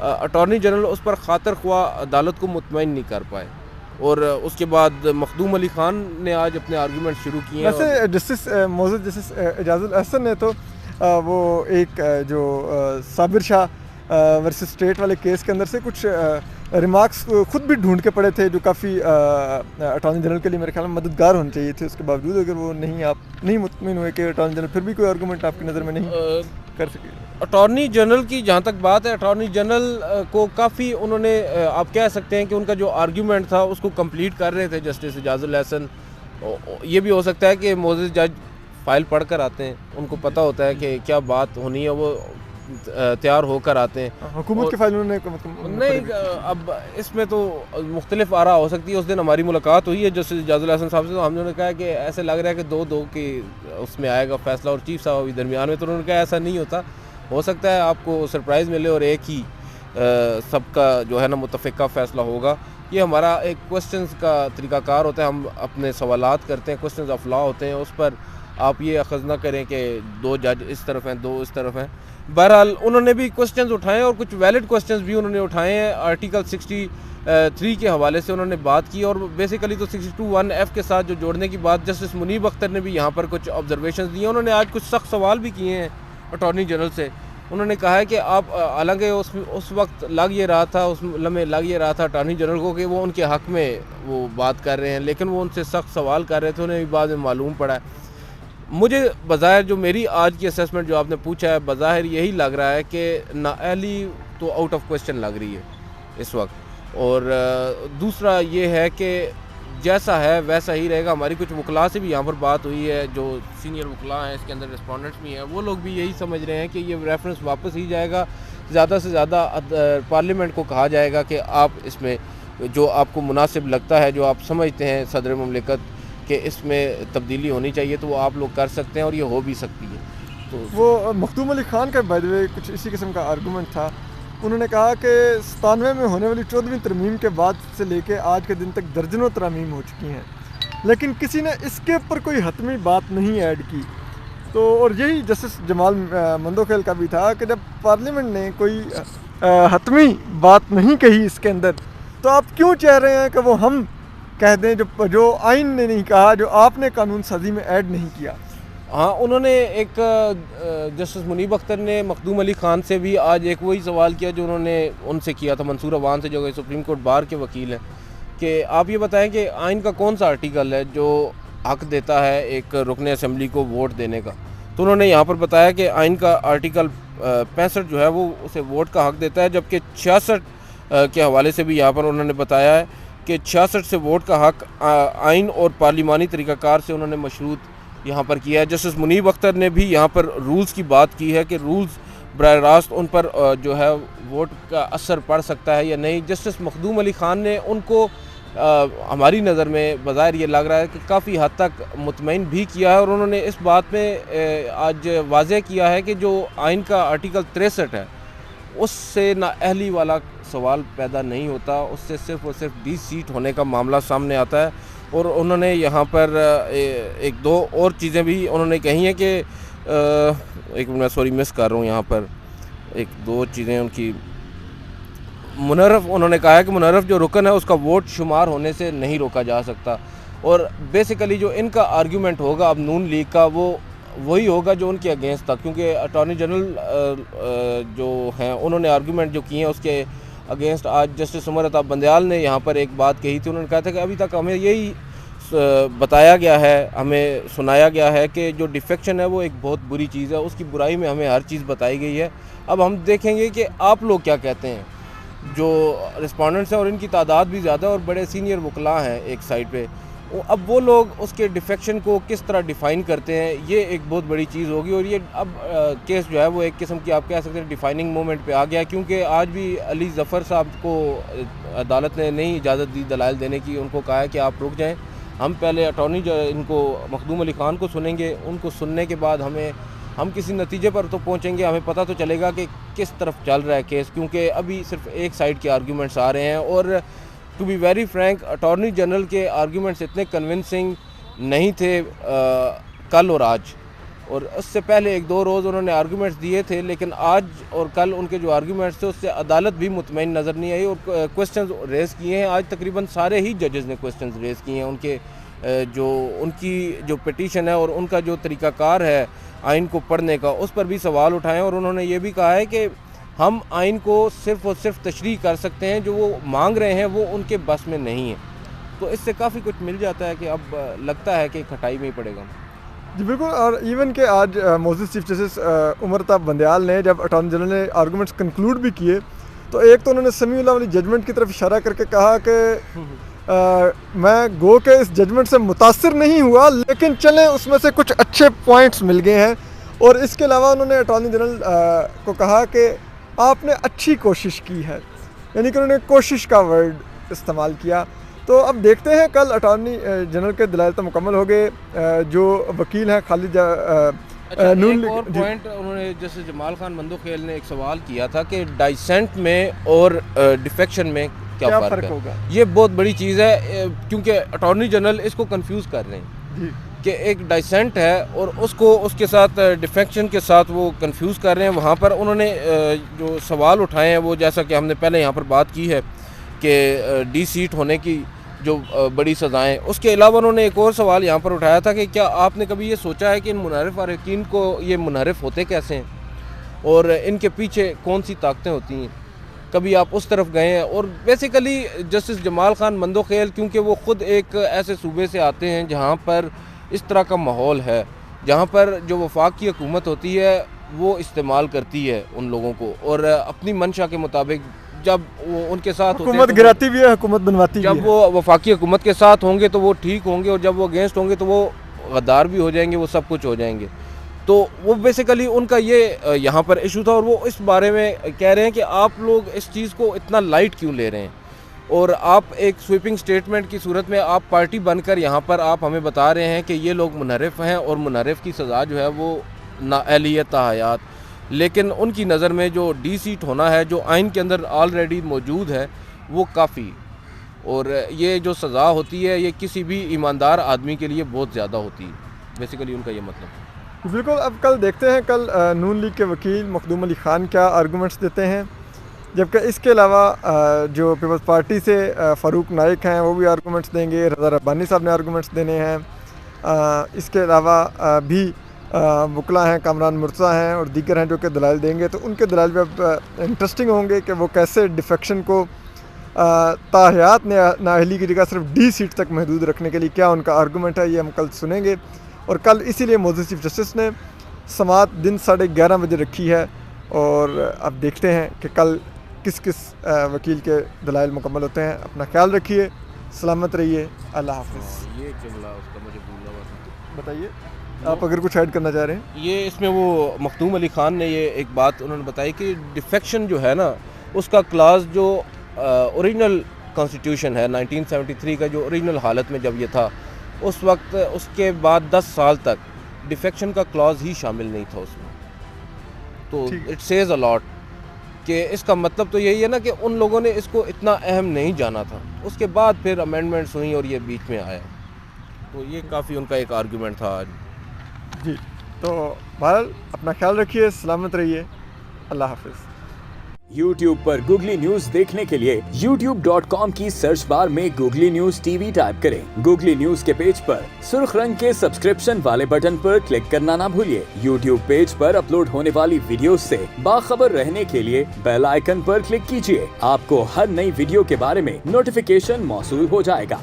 Attorney general اس پر خاطر خواہ عدالت کو مطمئن نہیں کر پائے، اور اس کے بعد مخدوم علی خان نے آج اپنے آرگومنٹ شروع کیے ہیں. ویسے جسٹس موزد جسٹس اعجاز الاحسن نے تو وہ ایک جو صابر شاہ ورسز اسٹیٹ والے کیس کے اندر سے کچھ ریمارکس خود بھی ڈھونڈ کے پڑے تھے جو کافی اٹارنی جنرل کے لیے میرے خیال میں مددگار ہونے چاہیے تھے. اس کے باوجود اگر وہ آپ نہیں مطمئن ہوئے کہ اٹارنی جنرل پھر بھی کوئی آرگومنٹ آپ کی نظر میں نہیں کر سکے. اٹارنی جنرل کی جہاں تک بات ہے، اٹارنی جنرل کو کافی انہوں نے آپ کہہ سکتے ہیں کہ ان کا جو آرگیومنٹ تھا اس کو کمپلیٹ کر رہے تھے جسٹس اعجاز الاحسن. یہ بھی ہو سکتا ہے کہ موزز جج فائل پڑھ کر آتے ہیں، ان کو پتہ ہوتا ہے کہ کیا بات ہونی ہے، وہ تیار ہو کر آتے ہیں. حکومت کے فائل انہوں نے نہیں، اب اس میں تو مختلف آراء ہو سکتی ہے. اس دن ہماری ملاقات ہوئی ہے جسٹس اعجاز الاحسن صاحب سے، تو ہم نے کہا کہ ایسے لگ رہا ہے کہ 2-2 کی اس میں آئے گا فیصلہ، اور چیف صاحب ابھی درمیان میں. تو انہوں نے کہا ایسا نہیں ہوتا، ہو سکتا ہے آپ کو سرپرائز ملے اور ایک ہی سب کا جو ہے نا متفقہ فیصلہ ہوگا. یہ ہمارا ایک کوسچنز کا طریقہ کار ہوتا ہے، ہم اپنے سوالات کرتے ہیں، کوسچنز آف لا ہوتے ہیں، اس پر آپ یہ اخذ نہ کریں کہ 2 جج اس طرف ہیں 2 اس طرف ہیں. بہرحال انہوں نے بھی کوسچنز اٹھائے اور کچھ ویلڈ کوسچنز بھی انہوں نے اٹھائے ہیں. آرٹیکل 63 کے حوالے سے انہوں نے بات کی، اور بیسیکلی تو 62(1)(f) کے ساتھ جو جوڑنے کی بات جسٹس منیب اختر نے بھی یہاں پر کچھ آبزرویشنز دی ہیں. انہوں نے آج کچھ سخت سوال بھی کیے ہیں اٹارنی جنرل سے. انہوں نے کہا ہے کہ آپ حالانکہ اس وقت لگ یہ رہا تھا، اس لمحے لگ یہ رہا تھا اٹارنی جنرل کو کہ وہ ان کے حق میں وہ بات کر رہے ہیں، لیکن وہ ان سے سخت سوال کر رہے تھے. انہیں بھی بعد میں معلوم پڑا ہے. مجھے بظاہر جو میری آج کی اسیسمنٹ جو آپ نے پوچھا ہے، بظاہر یہی لگ رہا ہے کہ نااہلی تو آؤٹ آف کوسچن لگ رہی ہے اس وقت. اور دوسرا یہ ہے کہ جیسا ہے ویسا ہی رہے گا. ہماری کچھ وکلاء سے بھی یہاں پر بات ہوئی ہے، جو سینئر وکلاء ہیں، اس کے اندر رسپونڈنٹس بھی ہیں، وہ لوگ بھی یہی سمجھ رہے ہیں کہ یہ ریفرنس واپس ہی جائے گا. زیادہ سے زیادہ پارلیمنٹ کو کہا جائے گا کہ آپ اس میں جو آپ کو مناسب لگتا ہے، جو آپ سمجھتے ہیں صدر مملکت کہ اس میں تبدیلی ہونی چاہیے، تو وہ آپ لوگ کر سکتے ہیں، اور یہ ہو بھی سکتی ہے. تو وہ مخدوم علی خان کا بائی دی وے کچھ اسی قسم کا آرگومنٹ تھا. انہوں نے کہا کہ 97 میں ہونے والی 14ویں ترمیم کے بعد سے لے کے آج کے دن تک درجنوں ترامیم ہو چکی ہیں، لیکن کسی نے اس کے اوپر کوئی حتمی بات نہیں ایڈ کی. تو اور یہی جسٹس جمال مندوخیل کا بھی تھا کہ جب پارلیمنٹ نے کوئی حتمی بات نہیں کہی اس کے اندر، تو آپ کیوں چاہ رہے ہیں کہ وہ ہم کہہ دیں جو آئین نے نہیں کہا، جو آپ نے قانون سازی میں ایڈ نہیں کیا. ہاں، انہوں نے ایک جسٹس منیب اختر نے مخدوم علی خان سے بھی آج ایک وہی سوال کیا جو انہوں نے ان سے کیا تھا، منصور عوان سے، جو کہ سپریم کورٹ بار کے وکیل ہیں، کہ آپ یہ بتائیں کہ آئین کا کون سا آرٹیکل ہے جو حق دیتا ہے ایک رکن اسمبلی کو ووٹ دینے کا. تو انہوں نے یہاں پر بتایا کہ آئین کا آرٹیکل 65 جو ہے وہ اسے ووٹ کا حق دیتا ہے، جبکہ 66 کے حوالے سے بھی یہاں پر انہوں نے بتایا ہے کہ 66 سے ووٹ کا حق آئین اور پارلیمانی طریقہ کار سے انہوں نے مشروط یہاں پر کیا ہے. جسٹس منیب اختر نے بھی یہاں پر رولز کی بات کی ہے کہ رولز براہ راست ان پر جو ہے ووٹ کا اثر پڑ سکتا ہے یا نہیں. جسٹس مخدوم علی خان نے ان کو ہماری نظر میں بظاہر یہ لگ رہا ہے کہ کافی حد تک مطمئن بھی کیا ہے، اور انہوں نے اس بات میں آج واضح کیا ہے کہ جو آئین کا آرٹیکل 63 ہے اس سے نااہلی والا سوال پیدا نہیں ہوتا، اس سے صرف اور صرف 20 سیٹ ہونے کا معاملہ سامنے آتا ہے. اور انہوں نے یہاں پر ایک دو اور چیزیں بھی انہوں نے کہی ہیں کہ ایک میں سوری مس کر رہا ہوں یہاں پر ایک دو چیزیں ان کی. منرف انہوں نے کہا ہے کہ منرف جو رکن ہے اس کا ووٹ شمار ہونے سے نہیں روکا جا سکتا، اور بیسیکلی جو ان کا آرگیومنٹ ہوگا اب نون لیگ کا وہ وہی ہوگا جو ان کے اگینسٹ تھا، کیونکہ اٹارنی جنرل جو ہیں انہوں نے آرگیومنٹ جو کیے ہیں اس کے اگینسٹ آج جسٹس عمر عطا بندیال نے یہاں پر ایک بات کہی تھی. انہوں نے کہا تھا کہ ابھی تک ہمیں یہی بتایا گیا ہے، ہمیں سنایا گیا ہے کہ جو ڈیفیکشن ہے وہ ایک بہت بری چیز ہے، اس کی برائی میں ہمیں ہر چیز بتائی گئی ہے. اب ہم دیکھیں گے کہ آپ لوگ کیا کہتے ہیں، جو رسپونڈنٹس ہیں اور ان کی تعداد بھی زیادہ اور بڑے سینئر وکلاء ہیں ایک سائڈ پہ، اب وہ لوگ اس کے ڈیفیکشن کو کس طرح ڈیفائن کرتے ہیں، یہ ایک بہت بڑی چیز ہوگی. اور یہ اب کیس جو ہے وہ ایک قسم کی آپ کہہ سکتے ہیں ڈیفائننگ مومنٹ پہ آ گیا، کیونکہ آج بھی علی ظفر صاحب کو عدالت نے نہیں اجازت دی دلائل دینے کی. ان کو کہا ہے کہ آپ رک جائیں، ہم پہلے اٹارنی ان کو مخدوم علی خان کو سنیں گے، ان کو سننے کے بعد ہم کسی نتیجے پر تو پہنچیں گے، ہمیں پتہ تو چلے گا کہ کس طرف چل رہا ہے کیس، کیونکہ ابھی صرف ایک سائڈ کے آرگیومنٹس آ رہے ہیں. اور to be very frank attorney general کے آرگیومنٹس اتنے کنونسنگ نہیں تھے کل اور آج. اور اس سے پہلے 1-2 روز انہوں نے آرگومنٹس دیے تھے، لیکن آج اور کل ان کے جو آرگومنٹس تھے اس سے عدالت بھی مطمئن نظر نہیں آئی، اور کوسچنز ریز کیے ہیں. آج تقریباً سارے ہی ججز نے کوسچنز ریز کیے ہیں. ان کی جو پٹیشن ہے اور ان کا جو طریقہ کار ہے آئین کو پڑھنے کا، اس پر بھی سوال اٹھائے، اور انہوں نے یہ بھی کہا ہے کہ ہم آئین کو صرف اور صرف تشریح کر سکتے ہیں، جو وہ مانگ رہے ہیں وہ ان کے بس میں نہیں ہے. تو اس سے کافی کچھ مل جاتا ہے کہ اب لگتا ہے کہ کھٹائی میں ہی پڑے گا. جی بالکل. اور ایون کہ آج معزز چیف جسٹس عمر طاہر بندیال نے جب اٹارنی جنرل نے آرگومنٹس کنکلوڈ بھی کیے، تو ایک تو انہوں نے سمیع اللہ والی ججمنٹ کی طرف اشارہ کر کے کہا کہ میں گو کہ اس ججمنٹ سے متاثر نہیں ہوا، لیکن چلیں اس میں سے کچھ اچھے پوائنٹس مل گئے ہیں. اور اس کے علاوہ انہوں نے اٹارنی جنرل کو کہا کہ آپ نے اچھی کوشش کی ہے، یعنی کہ انہوں نے کوشش کا ورڈ استعمال کیا. تو اب دیکھتے ہیں کل اٹارنی جنرل کے دلائل تو مکمل ہو گئے. جو وکیل ہیں خالد ایک اور پوائنٹ انہوں نے جیسے جمال خان مندوخیل نے ایک سوال کیا تھا کہ ڈائسنٹ میں اور ڈیفیکشن میں کیا فرق ہوگا. یہ بہت بڑی چیز ہے، کیونکہ اٹارنی جنرل اس کو کنفیوز کر رہے ہیں کہ ایک ڈائسنٹ ہے اور اس کے ساتھ ڈیفیکشن کے ساتھ وہ کنفیوز کر رہے ہیں. وہاں پر انہوں نے جو سوال اٹھائے ہیں وہ جیسا کہ ہم نے پہلے یہاں پر بات کی ہے کہ ڈی سیٹ ہونے کی جو بڑی سزائیں، اس کے علاوہ انہوں نے ایک اور سوال یہاں پر اٹھایا تھا کہ کیا آپ نے کبھی یہ سوچا ہے کہ ان منحرف اراکین کو یہ منحرف ہوتے کیسے ہیں اور ان کے پیچھے کون سی طاقتیں ہوتی ہیں. کبھی آپ اس طرف گئے ہیں؟ اور بیسیکلی جسٹس جمال خان مندوخیل کیونکہ وہ خود ایک ایسے صوبے سے آتے ہیں جہاں پر اس طرح کا ماحول ہے، جہاں پر جو وفاق کی حکومت ہوتی ہے وہ استعمال کرتی ہے ان لوگوں کو، اور اپنی منشا کے مطابق جب وہ ان کے ساتھ حکومت گراتی بھی ہے، حکومت بنواتی بھی ہے. جب وہ وفاقی حکومت کے ساتھ ہوں گے تو وہ ٹھیک ہوں گے، اور جب وہ اگینسٹ ہوں گے تو وہ غدار بھی ہو جائیں گے، وہ سب کچھ ہو جائیں گے. تو وہ بیسیکلی ان کا یہ یہاں پر ایشو تھا، اور وہ اس بارے میں کہہ رہے ہیں کہ آپ لوگ اس چیز کو اتنا لائٹ کیوں لے رہے ہیں، اور آپ ایک سویپنگ سٹیٹمنٹ کی صورت میں آپ پارٹی بن کر یہاں پر آپ ہمیں بتا رہے ہیں کہ یہ لوگ منحرف ہیں اور منحرف کی سزا جو ہے وہ نااہلیت تا حیات. لیکن ان کی نظر میں جو ڈی سیٹ ہونا ہے جو آئین کے اندر آلریڈی موجود ہے وہ کافی، اور یہ جو سزا ہوتی ہے یہ کسی بھی ایماندار آدمی کے لیے بہت زیادہ ہوتی ہے. بیسیکلی ان کا یہ مطلب ہے. بالکل. اب کل دیکھتے ہیں کل نون لیگ کے وکیل مخدوم علی خان کیا آرگومنٹس دیتے ہیں، جبکہ اس کے علاوہ جو پیپلز پارٹی سے فاروق نائک ہیں وہ بھی آرگومنٹس دیں گے. رضا ربانی صاحب نے آرگومنٹس دینے ہیں. اس کے علاوہ بھی وکلا ہیں، کامران مرتضیٰ ہیں اور دیگر ہیں جو کہ دلائل دیں گے. تو ان کے دلائل بھی اب انٹرسٹنگ ہوں گے کہ وہ کیسے ڈیفیکشن کو تاحیات نااہلی کی جگہ صرف ڈی سیٹ تک محدود رکھنے کے لیے کیا ان کا آرگومنٹ ہے، یہ ہم کل سنیں گے. اور کل اسی لیے معزز چیف جسٹس نے سماعت دن 11:30 بجے رکھی ہے، اور اب دیکھتے ہیں کہ کل کس وکیل کے دلائل مکمل ہوتے ہیں. اپنا خیال رکھیے، سلامت رہیے، اللہ حافظ. یہ جملہ اس کا مجھے بھولنا ہوا تھا. بتائیے آپ اگر کچھ ایڈ کرنا چاہ رہے ہیں. یہ اس میں وہ مخدوم علی خان نے یہ ایک بات انہوں نے بتائی کہ ڈیفیکشن جو ہے نا اس کا کلاز جو اوریجنل کانسٹیٹیوشن ہے 1973 کا، جو اوریجنل حالت میں جب یہ تھا اس وقت، اس کے بعد 10 سال تک ڈیفیکشن کا کلاز ہی شامل نہیں تھا اس میں. تو اٹ سیز اے لاٹ کہ اس کا مطلب تو یہی ہے نا کہ ان لوگوں نے اس کو اتنا اہم نہیں جانا تھا. اس کے بعد پھر امینڈمنٹس ہوئیں اور یہ بیچ میں آیا. تو یہ کافی ان کا ایک آرگومنٹ تھا آج. جی تو بہرحال اپنا خیال رکھیے، سلامت رہیے، اللہ حافظ. YouTube پر گوگلی نیوز دیکھنے کے لیے youtube.com کی سرچ بار میں googly news T V type کریں. گوگلی نیوز کے پیج پر سرخ رنگ کے سبسکرپشن والے بٹن پر کلک کرنا نہ بھولیے. YouTube پیج پر اپلوڈ ہونے والی ویڈیوز سے باخبر رہنے کے لیے بیل آئیکن پر کلک کیجیے. آپ کو ہر نئی ویڈیو کے بارے میں نوٹیفیکیشن موصول ہو جائے گا.